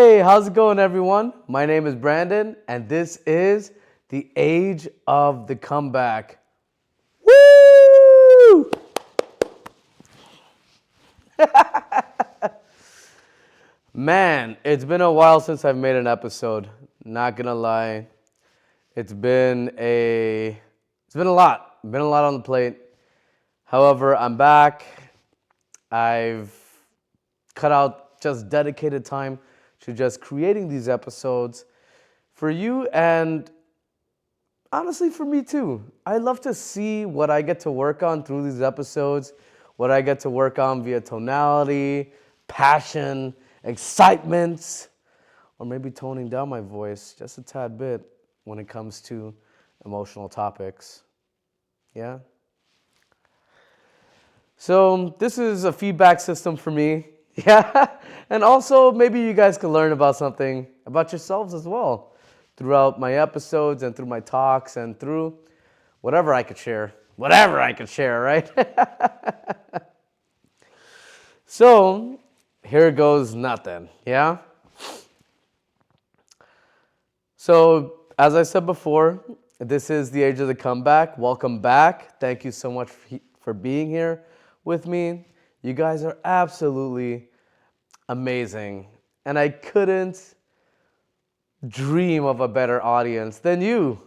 Hey, how's it going, everyone? My name is Brandon, and this is the Age of the Comeback. Woo! Man, it's been a while since I've made an episode. Not gonna lie, it's been a lot. Been a lot on the plate. However, I'm back. I've cut out just dedicated time to just creating these episodes for you and honestly for me too. I love to see what I get to work on through these episodes, what I get to work on via tonality, passion, excitement, or maybe toning down my voice just a tad bit when it comes to emotional topics. Yeah? So this is a feedback system for me. Yeah. And also maybe you guys can learn about something about yourselves as well throughout my episodes and through my talks and through whatever I could share. Whatever I could share, right? So here goes nothing. Yeah. So as I said before, this is the Age of the Comeback. Welcome back. Thank you so much for being here with me. You guys are absolutely amazing. And I couldn't dream of a better audience than you.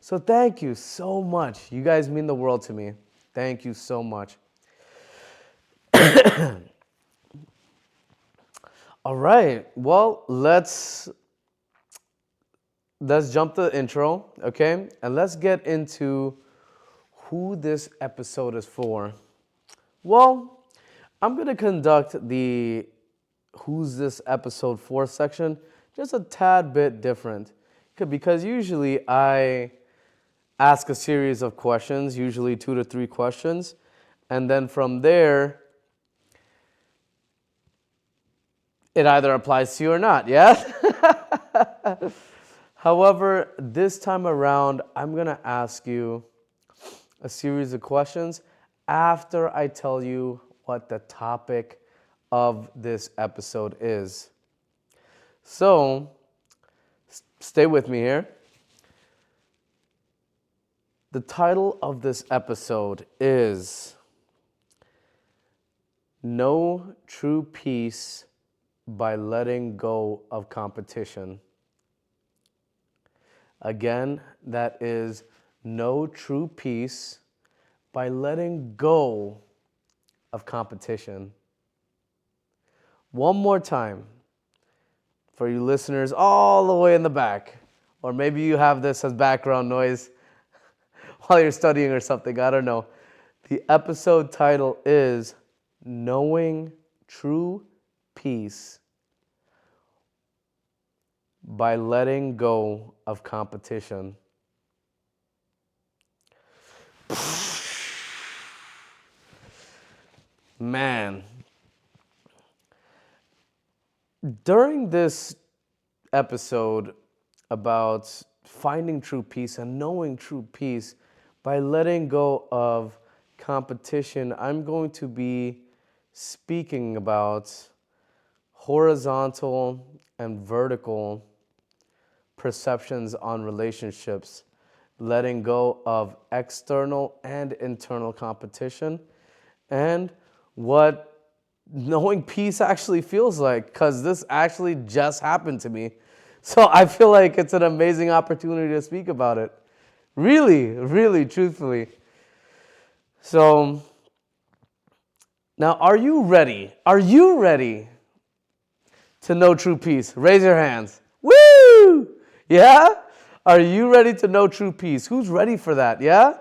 So thank you so much. You guys mean the world to me. Thank you so much. All right. Well, let's jump to the intro, okay? And let's get into who this episode is for. Well, I'm going to conduct the Who's This Episode For section just a tad bit different. Because usually I ask a series of questions, usually 2 to 3 questions, and then from there, it either applies to you or not, yeah? However, this time around, I'm going to ask you a series of questions after I tell you what the topic of this episode is. So, stay with me here. The title of this episode is No True Peace by Letting Go of Competition. Again, that is no true peace by letting go of competition. One more time for you listeners all the way in the back, or maybe you have this as background noise while you're studying or something, I don't know. The episode title is Knowing True Peace by Letting Go of Competition. Man, during this episode about finding true peace and knowing true peace by letting go of competition, I'm going to be speaking about horizontal and vertical perceptions on relationships, letting go of external and internal competition, and what knowing peace actually feels like, because this actually just happened to me. So I feel like it's an amazing opportunity to speak about it. Really, really, truthfully. So now, are you ready? Are you ready to know true peace? Raise your hands. Woo! Yeah? Are you ready to know true peace? Who's ready for that? Yeah?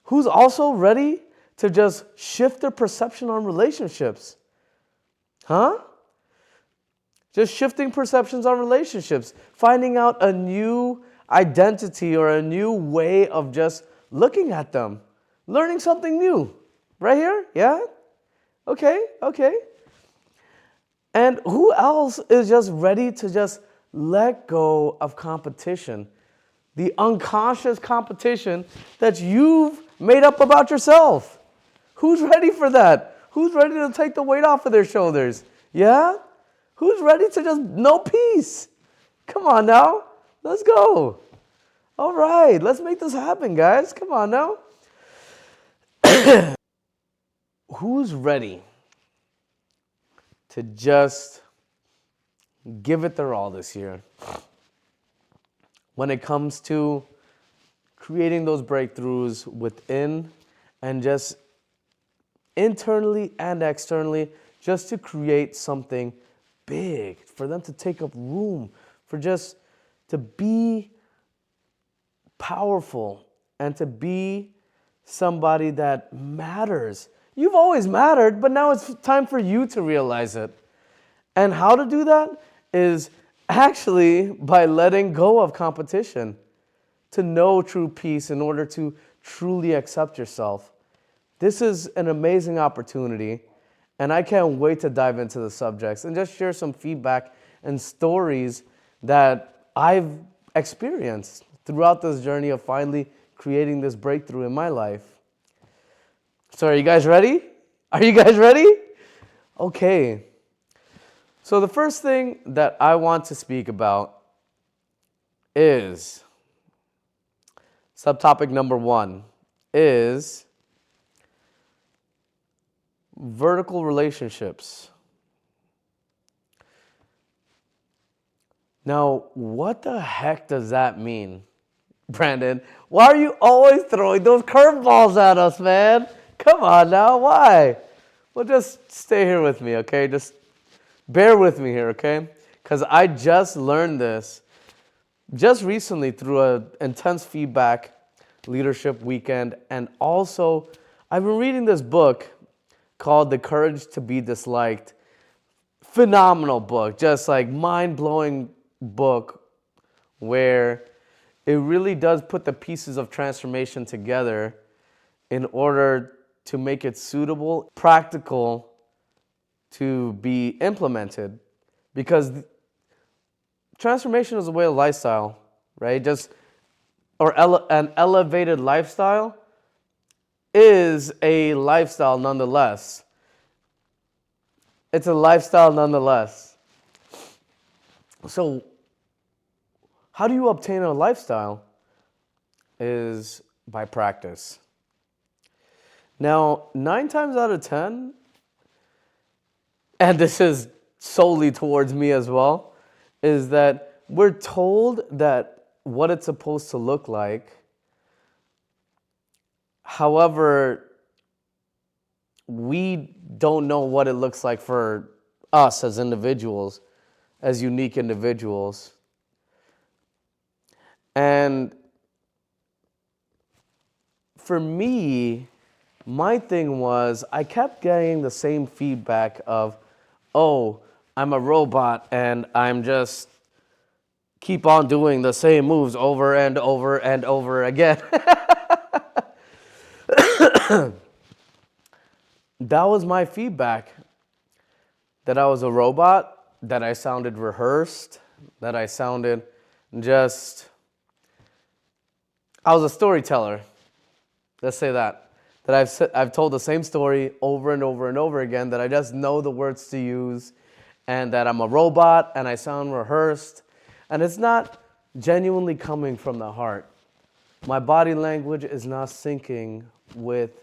Who's also ready to just shift their perception on relationships? Huh? Just shifting perceptions on relationships. Finding out a new identity or a new way of just looking at them. Learning something new. Right here? Yeah? Okay. And who else is just ready to just let go of competition? The unconscious competition that you've made up about yourself. Who's ready for that? Who's ready to take the weight off of their shoulders? Yeah? Who's ready to just know peace? Come on now. Let's go. All right, let's make this happen, guys. Come on now. Who's ready to just give it their all this year when it comes to creating those breakthroughs within and just internally and externally, just to create something big, for them to take up room, for just to be powerful and to be somebody that matters. You've always mattered, but now it's time for you to realize it. And how to do that is actually by letting go of competition, to know true peace in order to truly accept yourself. This is an amazing opportunity, and I can't wait to dive into the subjects and just share some feedback and stories that I've experienced throughout this journey of finally creating this breakthrough in my life. So are you guys ready? Are you guys ready? Okay. So the first thing that I want to speak about is, subtopic number 1 is vertical relationships. Now, what the heck does that mean, Brandon? Why are you always throwing those curveballs at us, man? Come on now, why? Well, just stay here with me, okay? Just bear with me here, okay? Because I just learned this just recently through an intense feedback leadership weekend. And also, I've been reading this book called The Courage to Be Disliked. Phenomenal book, just like mind-blowing book, where it really does put the pieces of transformation together in order to make it suitable, practical to be implemented. Because transformation is a way of lifestyle, right? An elevated lifestyle is a lifestyle nonetheless. It's a lifestyle nonetheless. So, how do you obtain a lifestyle? Is by practice. Now, 9 times out of 10, and this is solely towards me as well, is that we're told that what it's supposed to look like. However, we don't know what it looks like for us as individuals, as unique individuals. And for me, my thing was I kept getting the same feedback of, oh, I'm a robot and I'm just keep on doing the same moves over and over and over again. That was my feedback, that I was a robot, that I sounded rehearsed, that I sounded just, I was a storyteller. Let's say that I've told the same story over and over and over again, that I just know the words to use, and that I'm a robot and I sound rehearsed, and it's not genuinely coming from the heart. My body language is not syncing with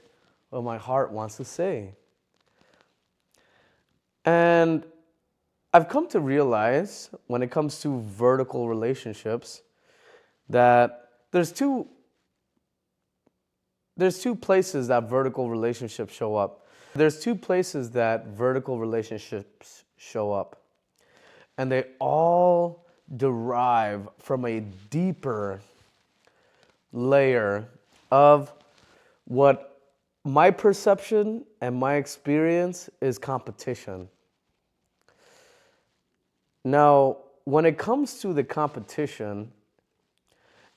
what my heart wants to say. And I've come to realize, when it comes to vertical relationships, that there's two places that vertical relationships show up. There's 2 places that vertical relationships show up. And they all derive from a deeper layer of what my perception and my experience is competition. Now, when it comes to the competition,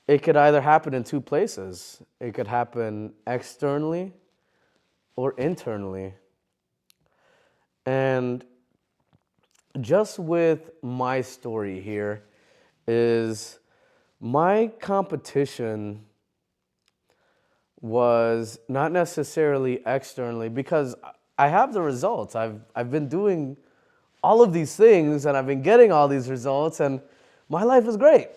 it could either happen in 2 places. It could happen externally or internally. And just with my story here is my competition was not necessarily externally, because I have the results. I've been doing all of these things and I've been getting all these results and my life is great.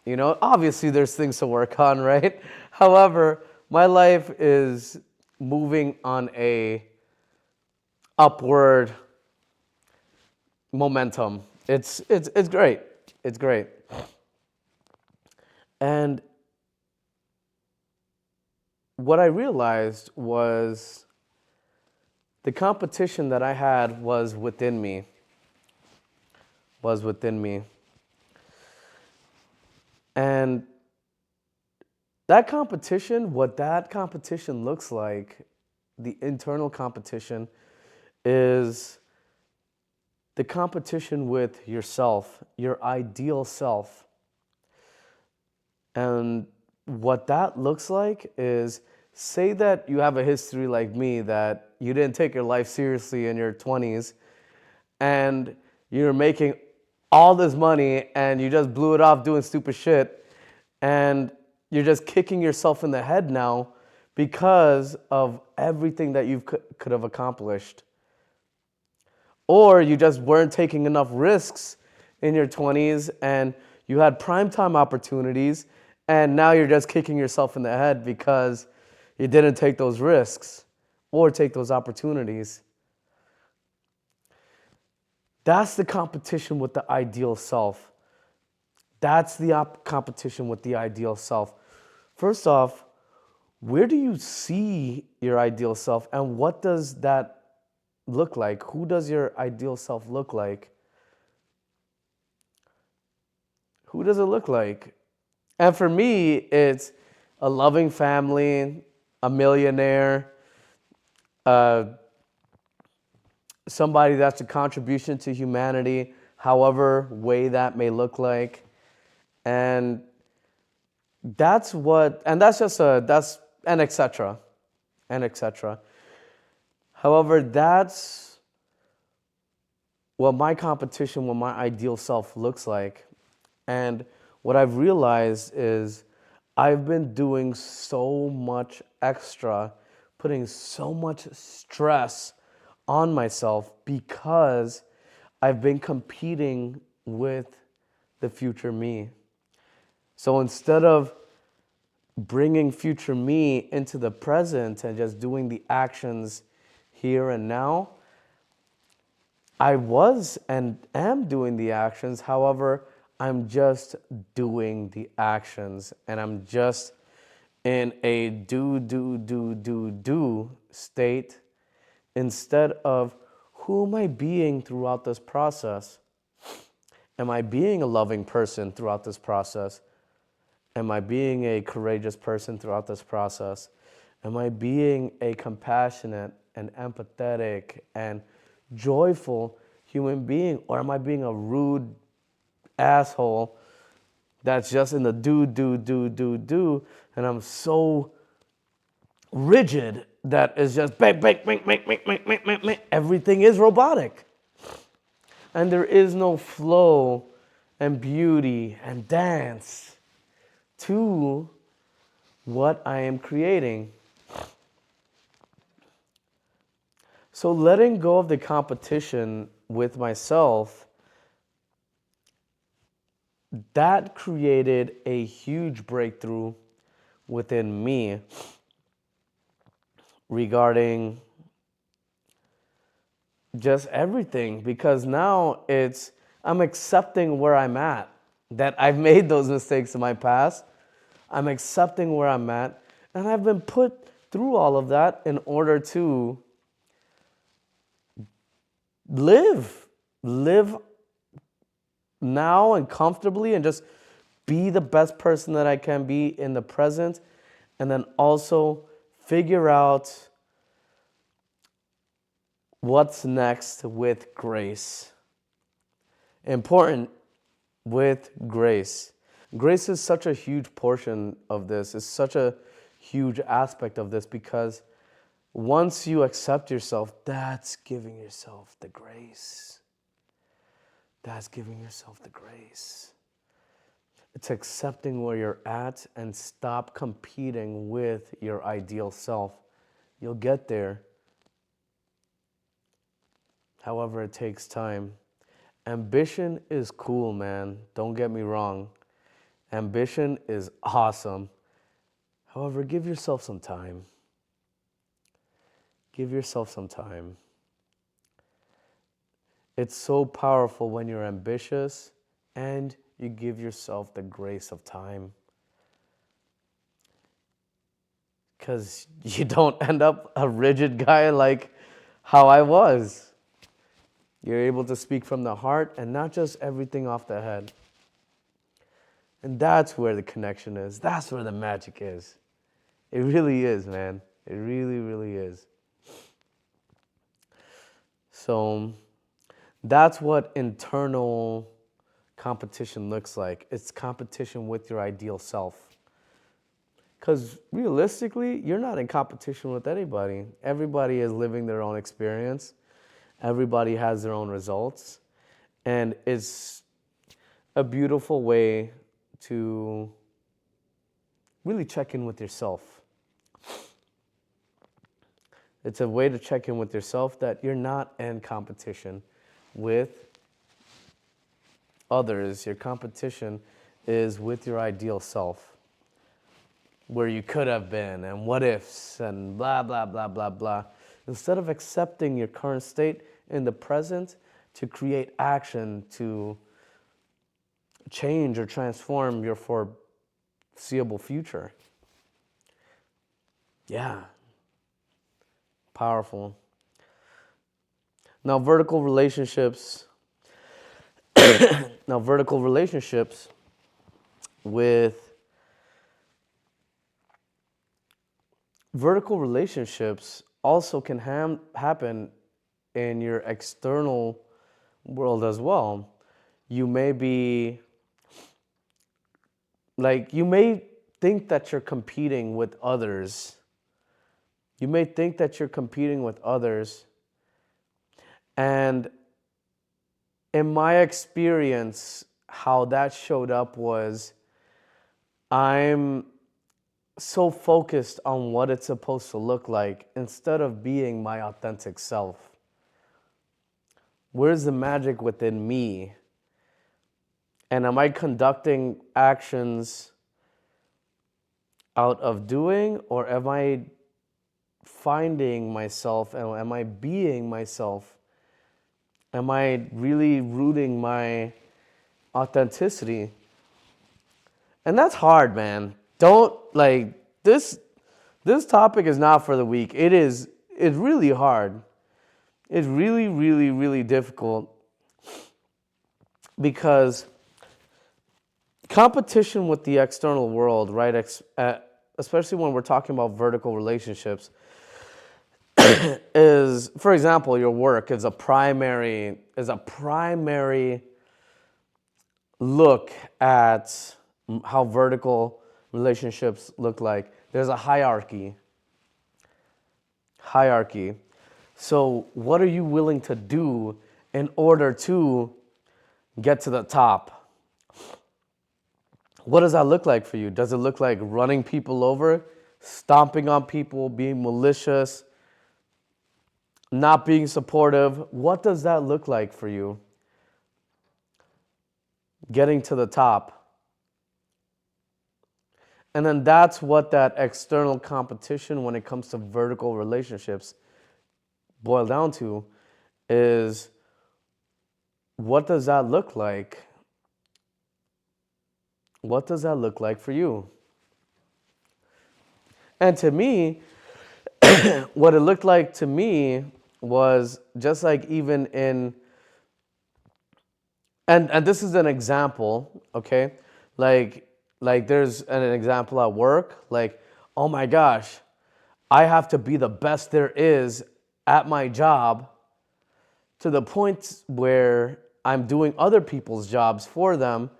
You know, obviously there's things to work on, right? However, my life is moving on a upward momentum. It's great. It's great. And what I realized was the competition that I had was within me. Was within me. And that competition, what that competition looks like, the internal competition, is the competition with yourself, your ideal self. And what that looks like is, say that you have a history like me, that you didn't take your life seriously in your 20s and you're making all this money and you just blew it off doing stupid shit and you're just kicking yourself in the head now because of everything that you could have accomplished. Or you just weren't taking enough risks in your 20s and you had primetime opportunities and now you're just kicking yourself in the head because you didn't take those risks or take those opportunities. That's the competition with the ideal self. That's the competition with the ideal self. First off, where do you see your ideal self and what does that look like? Who does your ideal self look like? Who does it look like? And for me, it's a loving family, a millionaire, somebody that's a contribution to humanity, however way that may look like. And that's what, and that's just that's, and etc. And etc. However, that's what my competition, what my ideal self looks like. And what I've realized is I've been doing so much extra, putting so much stress on myself because I've been competing with the future me. So instead of bringing future me into the present and just doing the actions here and now, I was and am doing the actions. However, I'm just doing the actions and I'm just in a do state instead of who am I being throughout this process? Am I being a loving person throughout this process? Am I being a courageous person throughout this process? Am I being a compassionate and empathetic and joyful human being? Or am I being a rude asshole that's just in the do, and I'm so rigid that it's just bang, bang, bang, bang, bang, bang, bang, bang, bang. Everything is robotic. And there is no flow and beauty and dance to what I am creating. So letting go of the competition with myself, that created a huge breakthrough within me regarding just everything, because now I'm accepting where I'm at, that I've made those mistakes in my past. I'm accepting where I'm at, and I've been put through all of that in order to live now and comfortably and just be the best person that I can be in the present, and then also figure out what's next with grace. Important, with grace. Grace is such a huge portion of this. It's such a huge aspect of this because once you accept yourself, that's giving yourself the grace. That's giving yourself the grace. It's accepting where you're at and stop competing with your ideal self. You'll get there. However, it takes time. Ambition is cool, man. Don't get me wrong. Ambition is awesome. However, give yourself some time. Give yourself some time. It's so powerful when you're ambitious and you give yourself the grace of time. Because you don't end up a rigid guy like how I was. You're able to speak from the heart and not just everything off the head. And that's where the connection is. That's where the magic is. It really is, man. It really, really is. So that's what internal competition looks like. It's competition with your ideal self. Because realistically, you're not in competition with anybody. Everybody is living their own experience. Everybody has their own results. And it's a beautiful way to really check in with yourself. It's a way to check in with yourself that you're not in competition with others. Your competition is with your ideal self, where you could have been, and what ifs, and blah, blah, blah, blah, blah. Instead of accepting your current state in the present to create action to change or transform your foreseeable future. Yeah. Powerful. Now, vertical relationships with vertical relationships also can happen in your external world as well. You may be you may think that you're competing with others. You may think that you're competing with others. And in my experience, how that showed up was I'm so focused on what it's supposed to look like instead of being my authentic self. Where's the magic within me? And am I conducting actions out of doing, or am I finding myself, and am I being myself? Am I really rooting my authenticity? And that's hard, man. Don't this topic is not for the weak. It's really hard. It's really, really, really difficult because competition with the external world, right? Especially when we're talking about vertical relationships, is, for example, your work is a primary look at how vertical relationships look like. There's a hierarchy. So what are you willing to do in order to get to the top? What does that look like for you? Does it look like running people over, stomping on people, being malicious, not being supportive? What does that look like for you? Getting to the top. And then that's what that external competition when it comes to vertical relationships boil down to, is what does that look like? What does that look like for you? And to me, what it looked like to me was just like even in, and this is an example, okay? Like there's an example at work, like, oh my gosh, I have to be the best there is at my job, to the point where I'm doing other people's jobs for them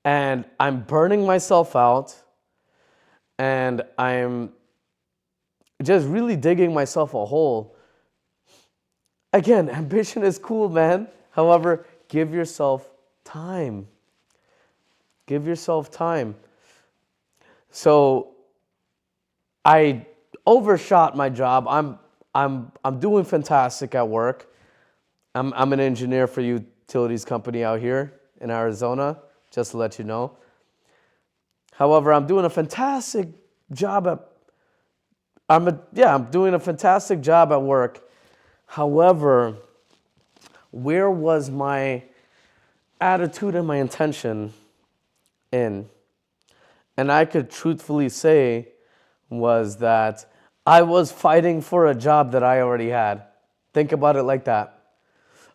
and I'm burning myself out and I'm just really digging myself a hole. Again, ambition is cool, man. However, give yourself time. Give yourself time. So I overshot my job. I'm doing fantastic at work. I'm an engineer for a utilities company out here in Arizona, just to let you know. However, I'm doing a fantastic job at I'm doing a fantastic job at work. However, where was my attitude and my intention in? And I could truthfully say was that I was fighting for a job that I already had. Think about it like that.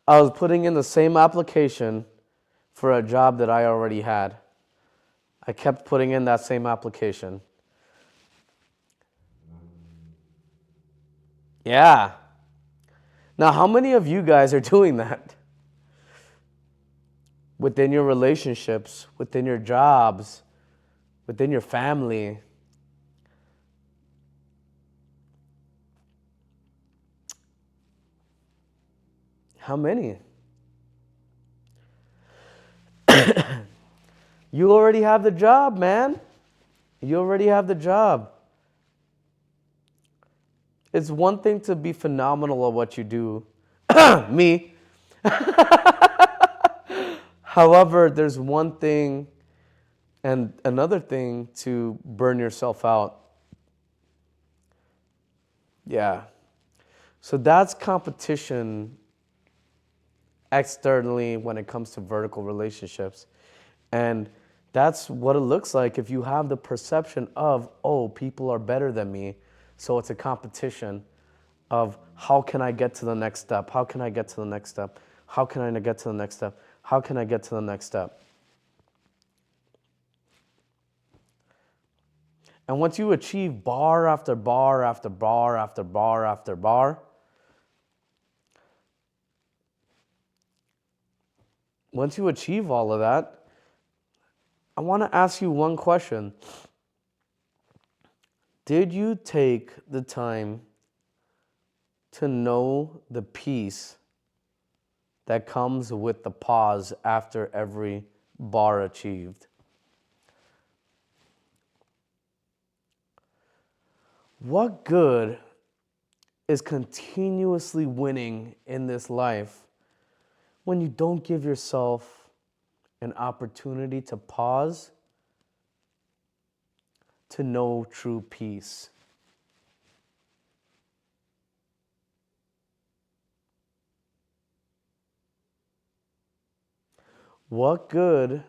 I was putting in the same application for a job that I already had. I kept putting in that same application. Yeah. Now, how many of you guys are doing that? Within your relationships, within your jobs, within your family. How many? You already have the job, man. You already have the job. It's one thing to be phenomenal at what you do. Me. However, there's one thing and another thing to burn yourself out. Yeah. So that's competition externally when it comes to vertical relationships. And that's what it looks like if you have the perception of, oh, people are better than me. So it's a competition of how can I get to the next step? How can I get to the next step? How can I get to the next step? How can I get to the next step? And once you achieve bar after bar after bar after bar after bar, once you achieve all of that, I want to ask you one question. Did you take the time to know the peace that comes with the pause after every bar achieved? What good is continuously winning in this life when you don't give yourself an opportunity to pause, to know true peace? What good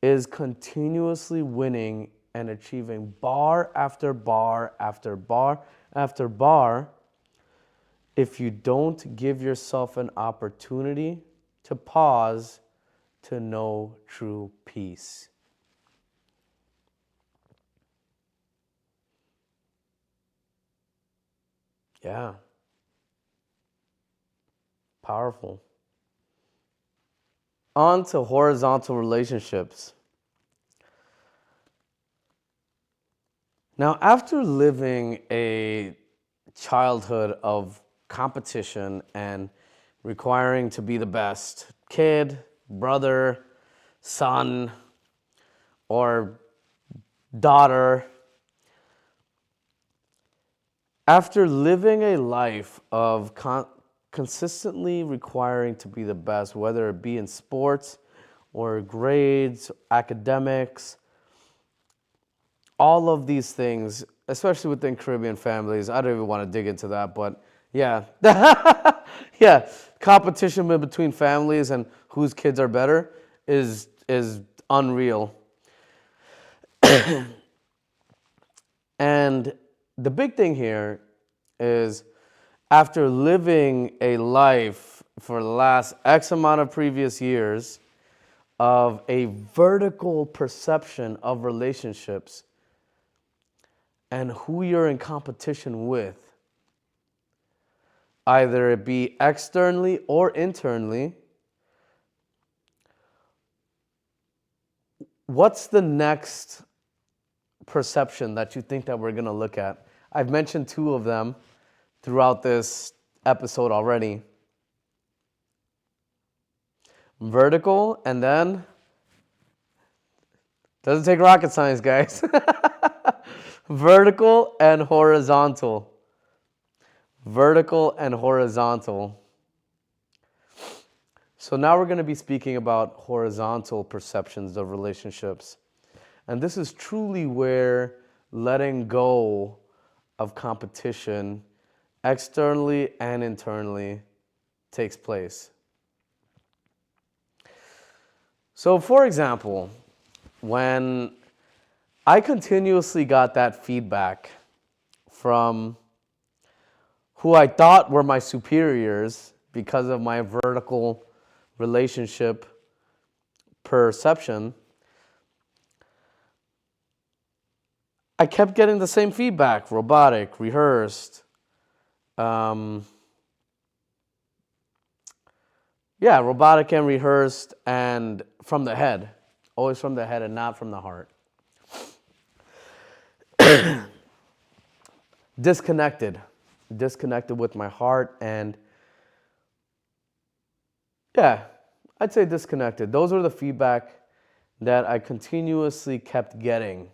is continuously winning and achieving bar after bar after bar after bar if you don't give yourself an opportunity to pause to know true peace? Yeah, powerful. On to horizontal relationships. Now, after living a childhood of competition and requiring to be the best kid, brother, son, or daughter, after living a life of consistently requiring to be the best, whether it be in sports or grades, academics, all of these things, especially within Caribbean families, I don't even want to dig into that, but yeah. Yeah, competition between families and whose kids are better is unreal. And the big thing here is after living a life for the last X amount of previous years of a vertical perception of relationships and who you're in competition with, either it be externally or internally, what's the next perception that you think that we're going to look at? I've mentioned two of them throughout this episode already. Vertical, and then doesn't take rocket science, guys. Vertical and horizontal. Vertical and horizontal. So now we're going to be speaking about horizontal perceptions of relationships. And this is truly where letting go of competition externally and internally takes place. So, for example, when I continuously got that feedback from who I thought were my superiors because of my vertical relationship perception, I kept getting the same feedback: robotic, rehearsed. Um, Robotic and rehearsed, and from the head. Always from the head and not from the heart. Disconnected. Disconnected with my heart, and yeah, I'd say disconnected. Those are the feedback that I continuously kept getting.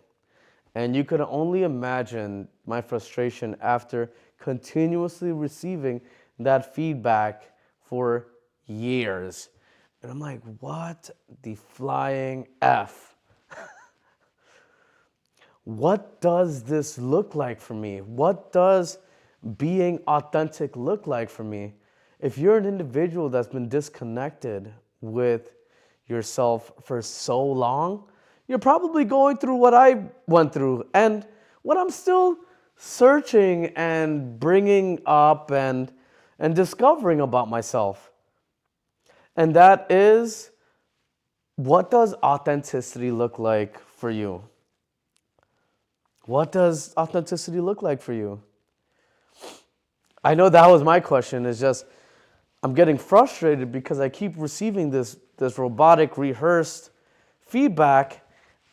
And you could only imagine my frustration after continuously receiving that feedback for years. And I'm like, what the flying F? What does this look like for me? What does being authentic look like for me? If you're an individual that's been disconnected with yourself for so long, you're probably going through what I went through and what I'm still searching and bringing up and discovering about myself. And that is, what does authenticity look like for you? What does authenticity look like for you? I know that was my question. It's just I'm getting frustrated because I keep receiving this robotic, rehearsed feedback,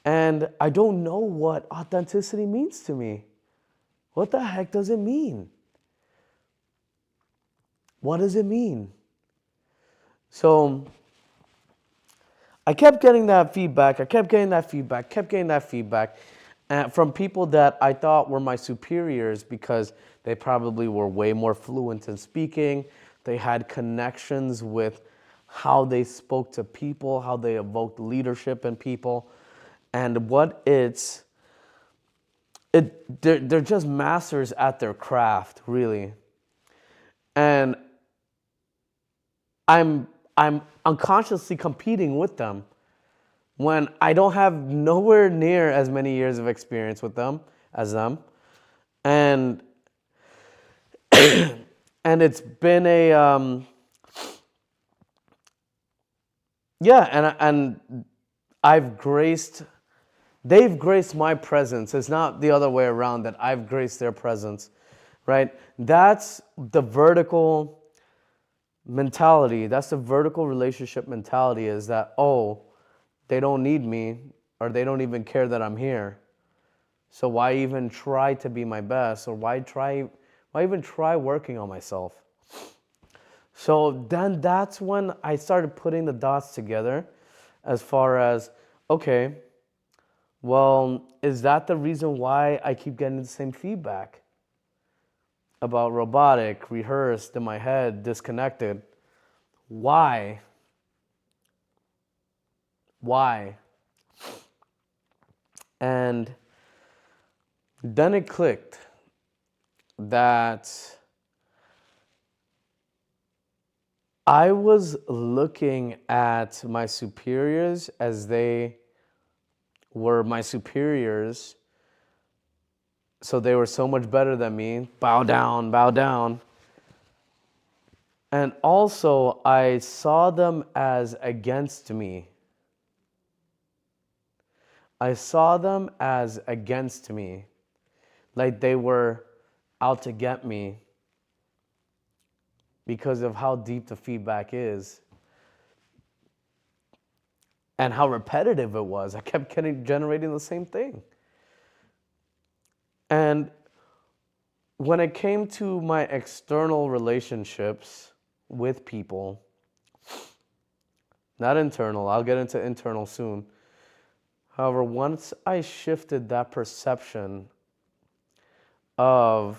and I don't know what authenticity means to me. What the heck does it mean? What does it mean? So I kept getting that feedback. From people that I thought were my superiors because they probably were way more fluent in speaking. They had connections with how they spoke to people, how they evoked leadership in people. And they're just masters at their craft, really. And I'm unconsciously competing with them when I don't have nowhere near as many years of experience with them as them. And and it's been and they've graced my presence. It's not the other way around, that I've graced their presence, right? That's the vertical mentality. That's the vertical relationship mentality, is that, oh, they don't need me, or they don't even care that I'm here. So why even try to be my best, or why even try working on myself? So then that's when I started putting the dots together as far as, okay, well, is that the reason why I keep getting the same feedback about robotic, rehearsed, in my head, disconnected? Why? Why? And then it clicked that I was looking at my superiors as they were my superiors. So they were so much better than me. Bow down, bow down. And also, I saw them as against me. I saw them as against me. Like they were out to get me because of how deep the feedback is and how repetitive it was. I kept generating the same thing. And when it came to my external relationships with people, not internal, I'll get into internal soon. However, once I shifted that perception of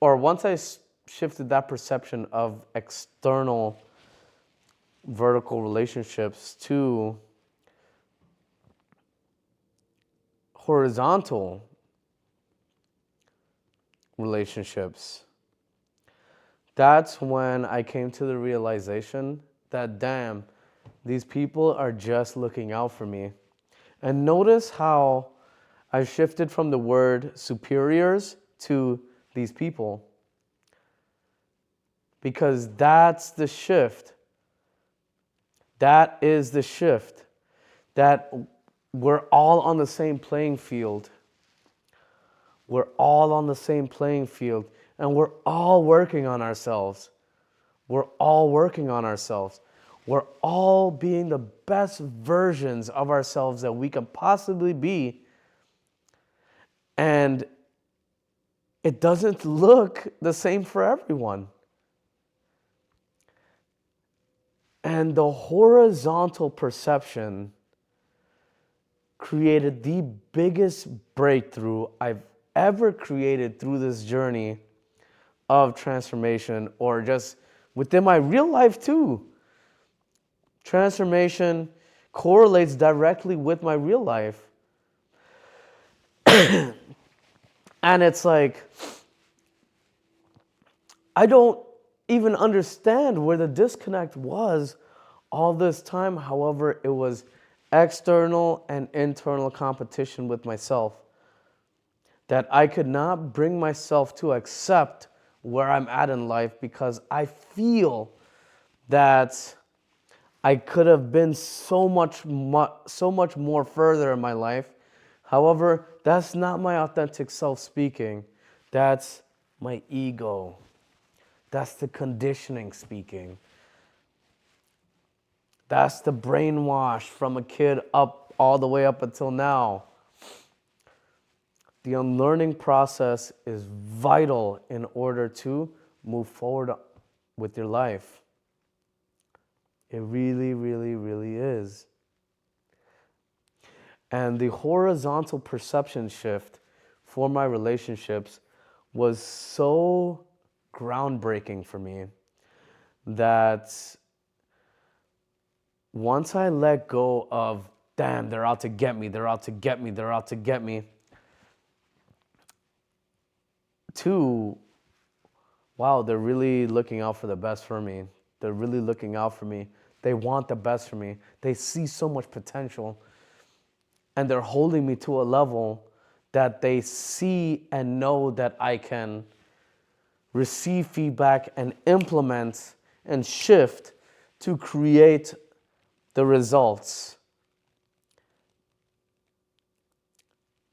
once I shifted that perception of external vertical relationships to horizontal relationships, that's when I came to the realization that, damn, these people are just looking out for me. And notice how I shifted from the word superiors to these people. Because that's the shift. That is the shift. That we're all on the same playing field. We're all on the same playing field. And we're all working on ourselves. We're all working on ourselves. We're all being the best versions of ourselves that we can possibly be. And it doesn't look the same for everyone. And the horizontal perception created the biggest breakthrough I've ever created through this journey of transformation, or just within my real life too. Transformation correlates directly with my real life. And it's like, I don't even understand where the disconnect was all this time. However, it was external and internal competition with myself that I could not bring myself to accept where I'm at in life, because I feel that I could have been so much more further in my life. However, that's not my authentic self speaking. That's my ego. That's the conditioning speaking. That's the brainwash from a kid up all the way up until now. The unlearning process is vital in order to move forward with your life. It really, really, really is. And the horizontal perception shift for my relationships was so groundbreaking for me that once I let go of, damn, they're out to get me, they're out to get me, they're out to get me, to, wow, they're really looking out for the best for me. They're really looking out for me. They want the best for me. They see so much potential. And they're holding me to a level that they see and know that I can receive feedback and implement and shift to create the results.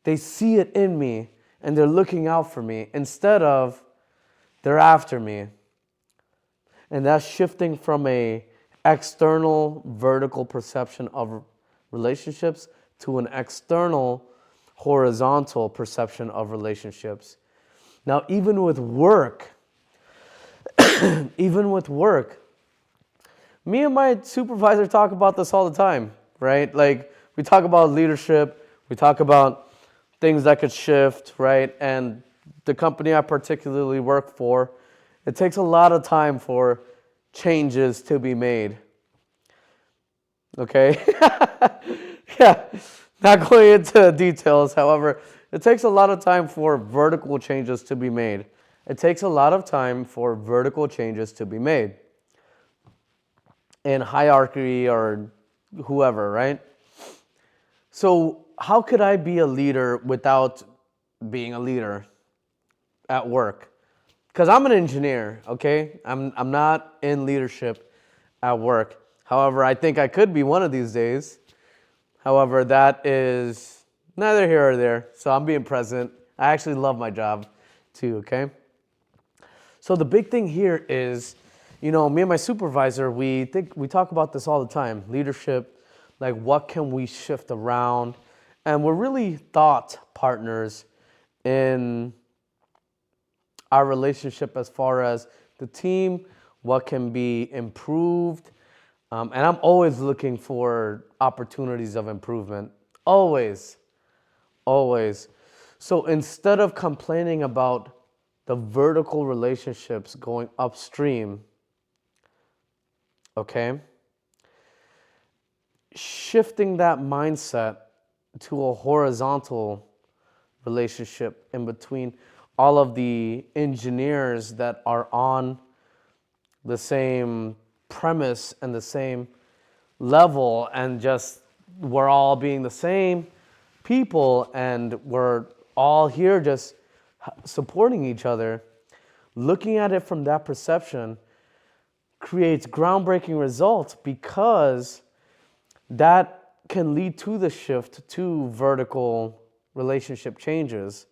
They see it in me and they're looking out for me instead of they're after me. And that's shifting from a external vertical perception of relationships to an external horizontal perception of relationships. Now, even with work, me and my supervisor talk about this all the time, right? Like, we talk about leadership, we talk about things that could shift, right? And the company I particularly work for, it takes a lot of time for changes to be made. Okay? Yeah, not going into details, however, it takes a lot of time for vertical changes to be made. It takes a lot of time for vertical changes to be made in hierarchy or whoever, right? So how could I be a leader without being a leader at work? Because I'm an engineer, okay? I'm not in leadership at work. However, I think I could be one of these days. However, that is neither here or there. So I'm being present. I actually love my job too, okay? So the big thing here is, me and my supervisor, we talk about this all the time. Leadership, like what can we shift around? And we're really thought partners in our relationship as far as the team, what can be improved. And I'm always looking for opportunities of improvement. Always. Always. So instead of complaining about the vertical relationships going upstream, okay? Shifting that mindset to a horizontal relationship in between all of the engineers that are on the same premise and the same level, and just we're all being the same people and we're all here just supporting each other. Looking at it from that perception creates groundbreaking results, because that can lead to the shift to vertical relationship changes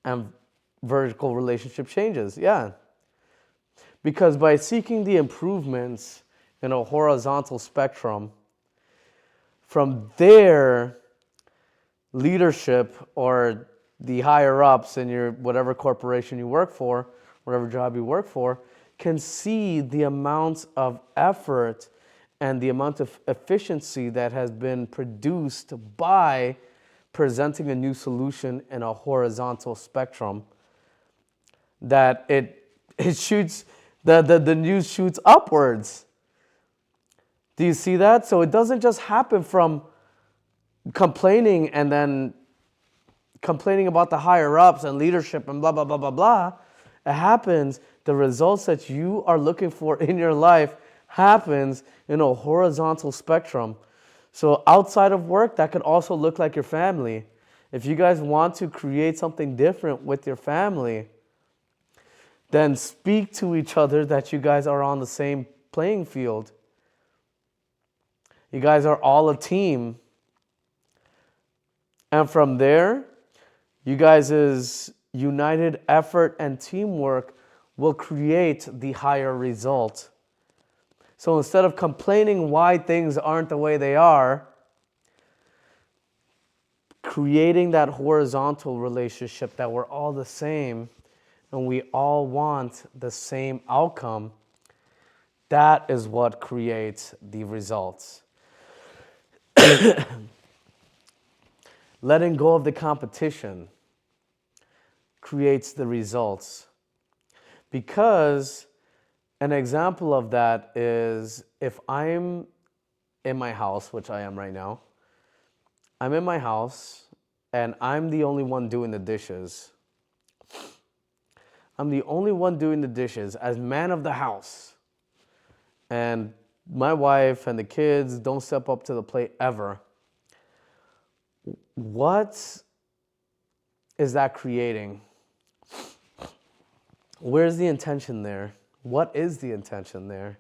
and vertical relationship changes. Yeah. Because by seeking the improvements in a horizontal spectrum, from there, leadership or the higher ups in your whatever corporation you work for, whatever job you work for, can see the amount of effort and the amount of efficiency that has been produced by presenting a new solution in a horizontal spectrum, that it shoots, the news shoots upwards. Do you see that? So it doesn't just happen from complaining and then complaining about the higher ups and leadership and blah, blah, blah, blah, blah. It happens, the results that you are looking for in your life happens in a horizontal spectrum. So outside of work, that could also look like your family. If you guys want to create something different with your family, then speak to each other that you guys are on the same playing field. You guys are all a team. And from there, you guys' united effort and teamwork will create the higher result. So instead of complaining why things aren't the way they are, creating that horizontal relationship that we're all the same and we all want the same outcome, that is what creates the results. Letting go of the competition creates the results. Because an example of that is, if I'm in my house, which I am right now, I'm in my house and I'm the only one doing the dishes. I'm the only one doing the dishes as man of the house. And my wife and the kids don't step up to the plate ever. What is that creating? Where's the intention there? What is the intention there?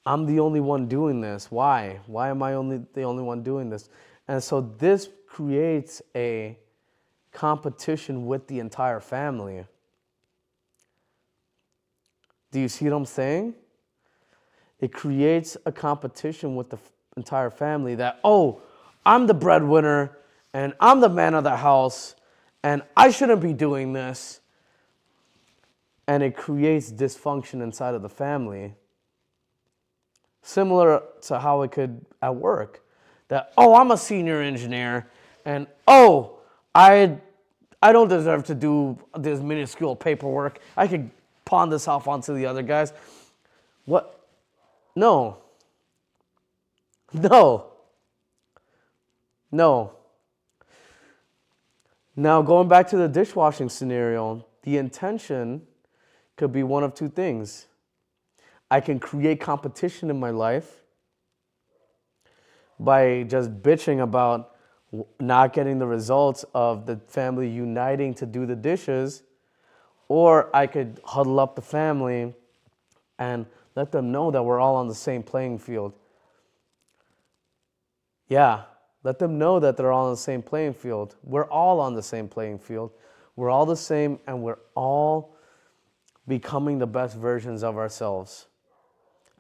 I'm the only one doing this. Why? Why am I the only one doing this? And so this creates a competition with the entire family. Do you see what I'm saying? It creates a competition with the entire family that, oh, I'm the breadwinner and I'm the man of the house and I shouldn't be doing this. And it creates dysfunction inside of the family. Similar to how it could at work. That, oh, I'm a senior engineer and, oh, I don't deserve to do this minuscule paperwork. I could pawn this off onto the other guys. What? No. No. No. Now, going back to the dishwashing scenario, the intention could be one of two things. I can create competition in my life by just bitching about not getting the results of the family uniting to do the dishes, or I could huddle up the family and let them know that we're all on the same playing field. Yeah, let them know that they're all on the same playing field. We're all on the same playing field. We're all the same, and we're all becoming the best versions of ourselves.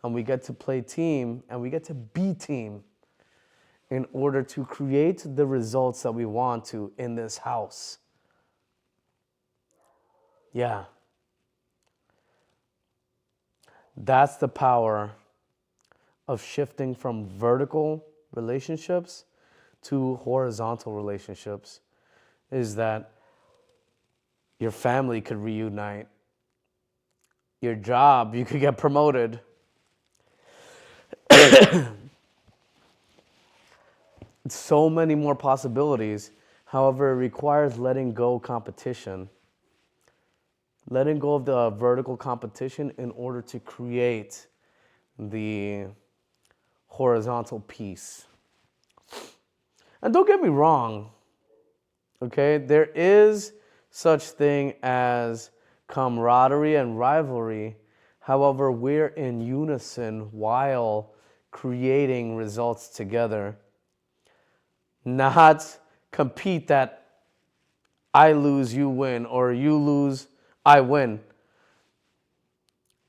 And we get to play team, and we get to be team in order to create the results that we want to in this house. Yeah. That's the power of shifting from vertical relationships to horizontal relationships, is that Your family could reunite. Your job, you could get promoted. So many more possibilities. However, it requires letting go competition. Letting go of the vertical competition in order to create the horizontal piece. And don't get me wrong, okay? There is such thing as camaraderie and rivalry. However, we're in unison while creating results together. Not compete that I lose, you win, or you lose, I win.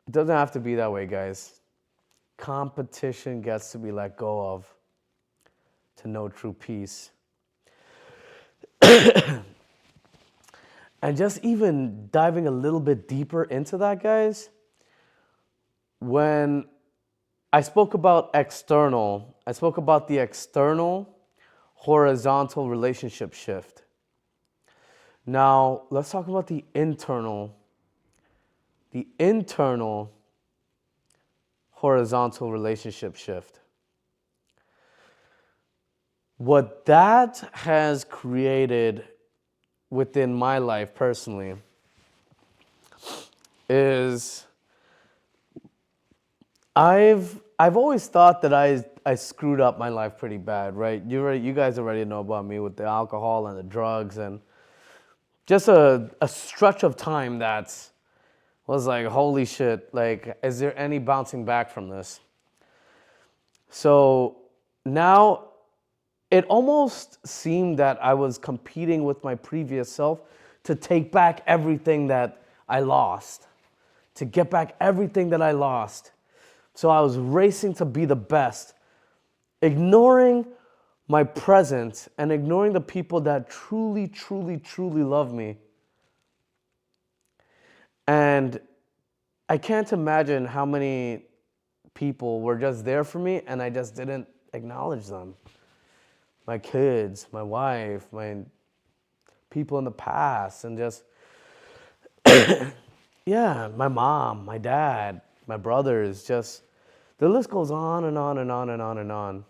It doesn't have to be that way, guys. Competition gets to be let go of to know true peace. And just even diving a little bit deeper into that, guys, when I spoke about the external horizontal relationship shift. Now, let's talk about the internal horizontal relationship shift. What that has created within my life personally is I've always thought that I screwed up my life pretty bad, right? You guys already know about me with the alcohol and the drugs, and just a stretch of time that was like, holy shit, like, is there any bouncing back from this? So now it almost seemed that I was competing with my previous self to take back everything that I lost, to get back everything that I lost. So I was racing to be the best, ignoring my present and ignoring the people that truly, truly, truly love me. And I can't imagine how many people were just there for me and I just didn't acknowledge them. My kids, my wife, my people in the past, and just, yeah, my mom, my dad, my brothers, just, the list goes on and on and on and on and on.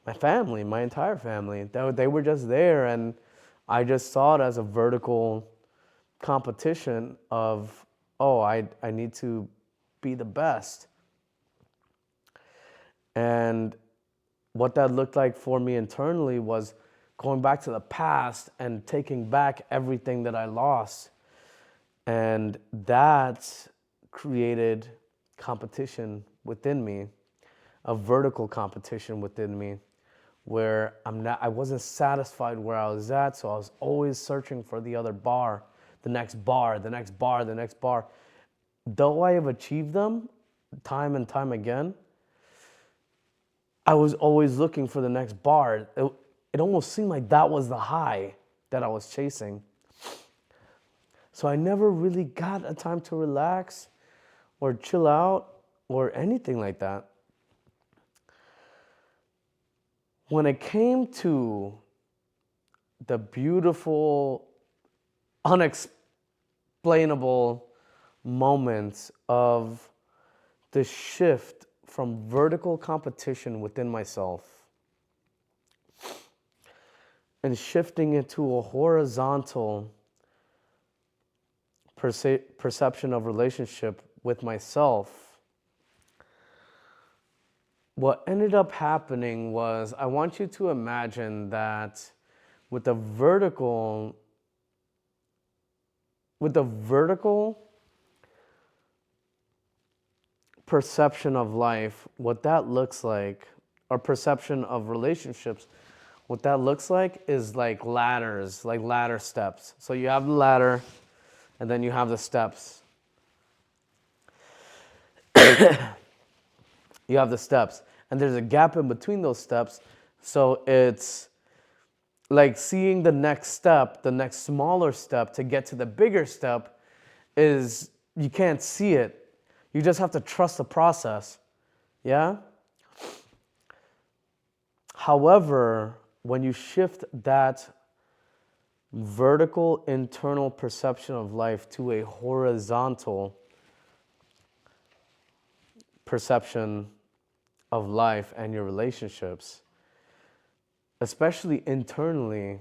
My family, my entire family, they were just there, and I just saw it as a vertical competition of, oh, I need to be the best. And what that looked like for me internally was going back to the past and taking back everything that I lost. And that created competition within me, a vertical competition within me, where I wasn't satisfied where I was at, so I was always searching for the other bar, the next bar, the next bar, the next bar. Though I have achieved them time and time again, I was always looking for the next bar. It almost seemed like that was the high that I was chasing. So I never really got a time to relax or chill out or anything like that. When it came to the beautiful, unexplainable moments of the shift from vertical competition within myself and shifting into a horizontal perception of relationship with myself, what ended up happening was, I want you to imagine that with the vertical perception of life, what that looks like, or perception of relationships, what that looks like is like ladders, like ladder steps. So you have the ladder, and then you have the steps. You have the steps, and there's a gap in between those steps. So it's like seeing the next step, the next smaller step to get to the bigger step is, you can't see it. You just have to trust the process. Yeah? However, when you shift that vertical internal perception of life to a horizontal perception of life and your relationships, especially internally,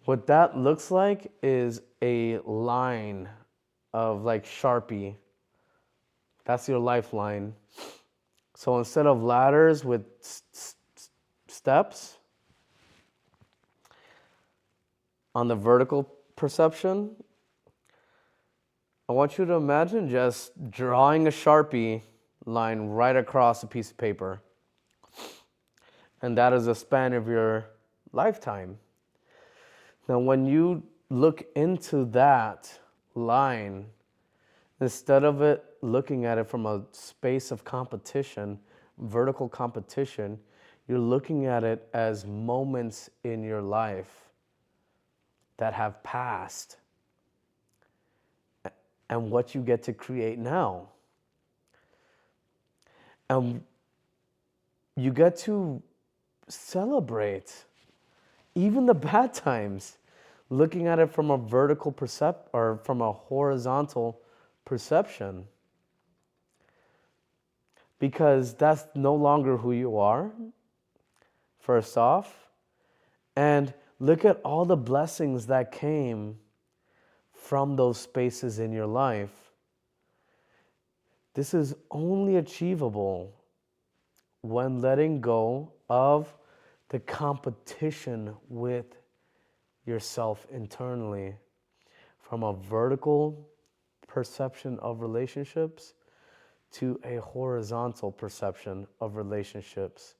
what that looks like is a line of like Sharpie. That's your lifeline. So instead of ladders with steps on the vertical perception, I want you to imagine just drawing a Sharpie line right across a piece of paper. And that is the span of your lifetime. Now, when you look into that line, instead of it looking at it from a space of competition, vertical competition, you're looking at it as moments in your life that have passed and what you get to create now. And you get to celebrate even the bad times, looking at it from a vertical or from a horizontal perception. Because that's no longer who you are, first off. And look at all the blessings that came from those spaces in your life. This is only achievable when letting go of the competition with yourself internally, from a vertical perception of relationships to a horizontal perception of relationships.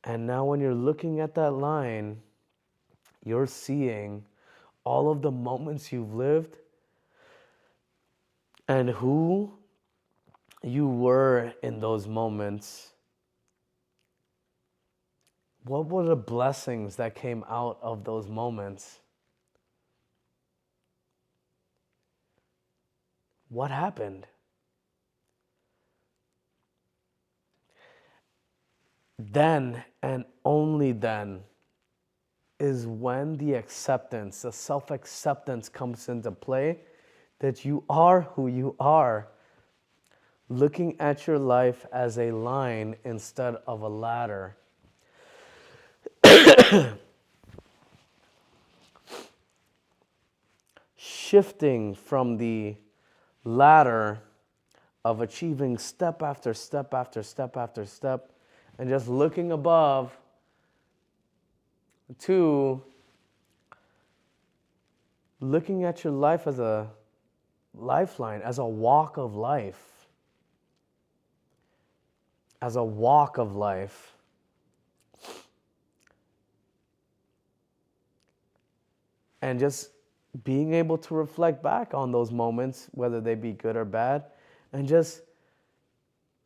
And now when you're looking at that line, you're seeing all of the moments you've lived and who you were in those moments. What were the blessings that came out of those moments? What happened? Then and only then is when the acceptance, the self-acceptance comes into play that you are who you are. Looking at your life as a line instead of a ladder. Shifting from the ladder of achieving step after step after step after step and just looking above to looking at your life as a lifeline, as a walk of life. As a walk of life. And just being able to reflect back on those moments, whether they be good or bad, and just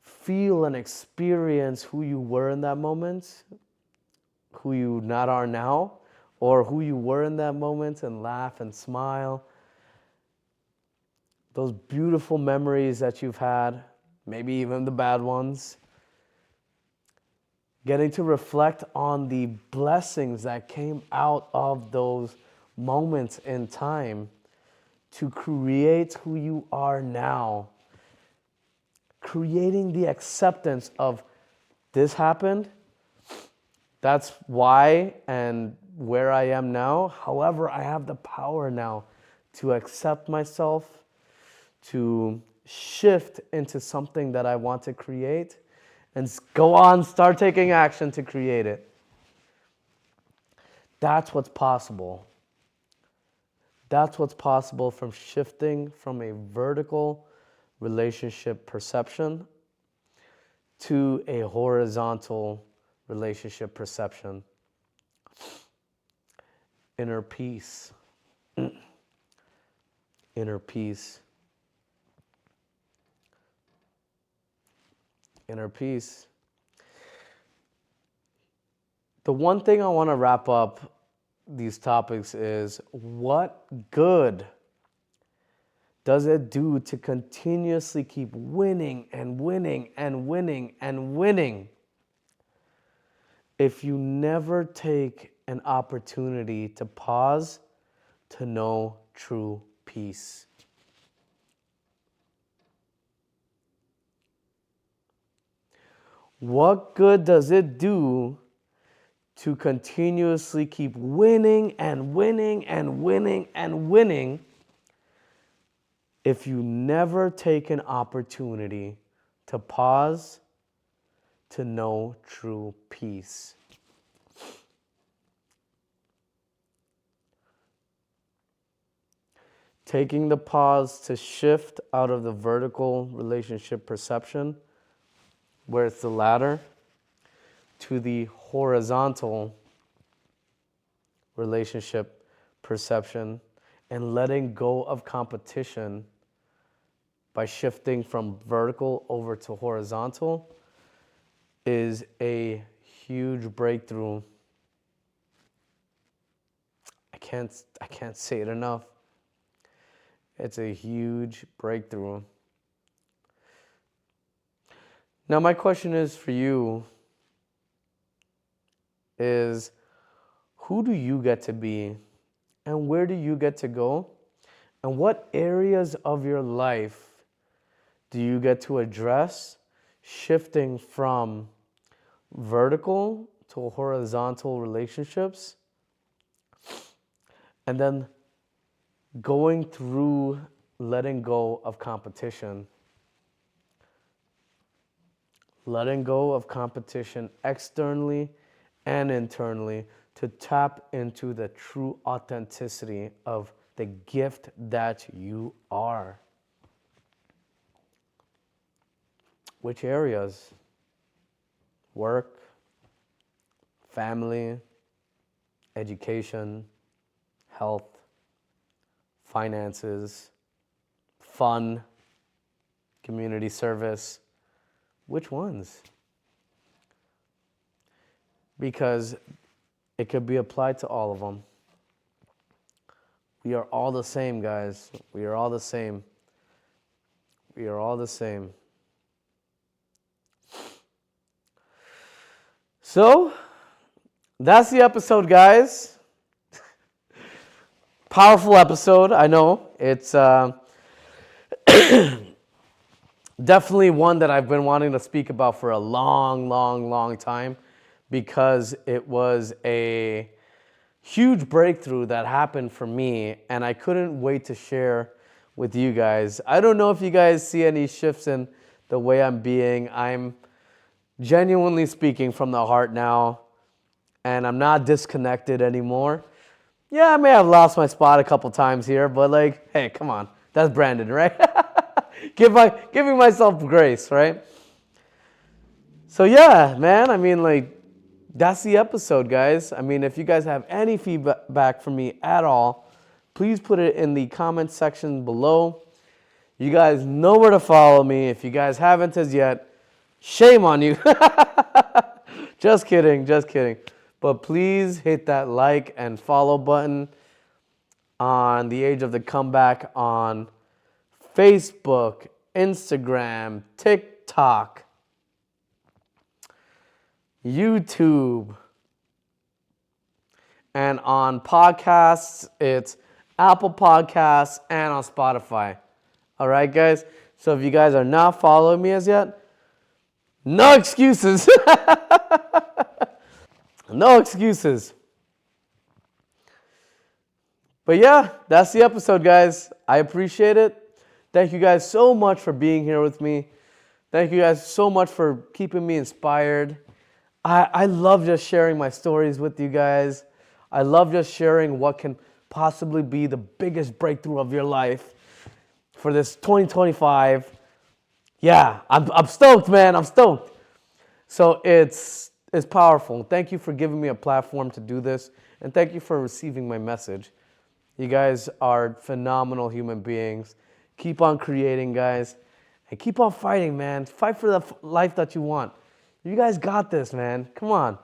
feel and experience who you were in that moment, who you not are now, or who you were in that moment, and laugh and smile. Those beautiful memories that you've had, maybe even the bad ones. Getting to reflect on the blessings that came out of those moments in time to create who you are now. Creating the acceptance of this happened, that's why and where I am now. However, I have the power now to accept myself, to shift into something that I want to create, and go on, start taking action to create it. That's what's possible. That's what's possible from shifting from a vertical relationship perception to a horizontal relationship perception. Inner peace. Inner peace. Inner peace. The one thing I want to wrap up these topics is, what good does it do to continuously keep winning and winning and winning and winning if you never take an opportunity to pause to know true peace. What good does it do to continuously keep winning and winning and winning and winning if you never take an opportunity to pause to know true peace? Taking the pause to shift out of the vertical relationship perception, where it's the ladder, to the horizontal relationship perception, and letting go of competition by shifting from vertical over to horizontal is a huge breakthrough. I can't say it enough. It's a huge breakthrough. Now, my question is for you is, who do you get to be? And where do you get to go? And what areas of your life do you get to address, shifting from vertical to horizontal relationships? And then going through letting go of competition. Letting go of competition externally and internally to tap into the true authenticity of the gift that you are. Which areas? Work, family, education, health, finances, fun, community service. Which ones? Because it could be applied to all of them. We are all the same, guys. We are all the same. We are all the same. So, that's the episode, guys. Powerful episode, I know. It's definitely one that I've been wanting to speak about for a long time, because it was a huge breakthrough that happened for me, and I couldn't wait to share with you guys. I don't know if you guys see any shifts in the way I'm being. I'm genuinely speaking from the heart now, and I'm not disconnected anymore. Yeah, I may have lost my spot a couple times here, but like, hey, come on. That's Brandon, right? Giving myself grace, right? So yeah, man, I mean, like, that's the episode, guys. I mean, if you guys have any feedback for me at all, please put it in the comment section below. You guys know where to follow me. If you guys haven't as yet, shame on you. Just kidding. But please hit that like and follow button on The Age of the Comeback on Facebook, Instagram, TikTok, YouTube, and on podcasts, it's Apple Podcasts and on Spotify. All right, guys? So if you guys are not following me as yet, no excuses. No excuses. But yeah, that's the episode, guys. I appreciate it. Thank you guys so much for being here with me. Thank you guys so much for keeping me inspired. I love just sharing my stories with you guys. I love just sharing what can possibly be the biggest breakthrough of your life for this 2025. Yeah, I'm stoked, man. I'm stoked. So it's powerful. Thank you for giving me a platform to do this, and thank you for receiving my message. You guys are phenomenal human beings. Keep on creating, guys, and keep on fighting, man. Fight for the life that you want. You guys got this, man. Come on.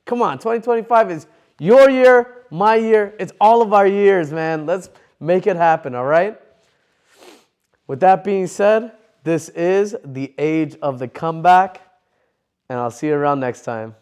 2025 is your year, my year. It's all of our years, man. Let's make it happen, all right? With that being said, this is The Age of the Comeback, and I'll see you around next time.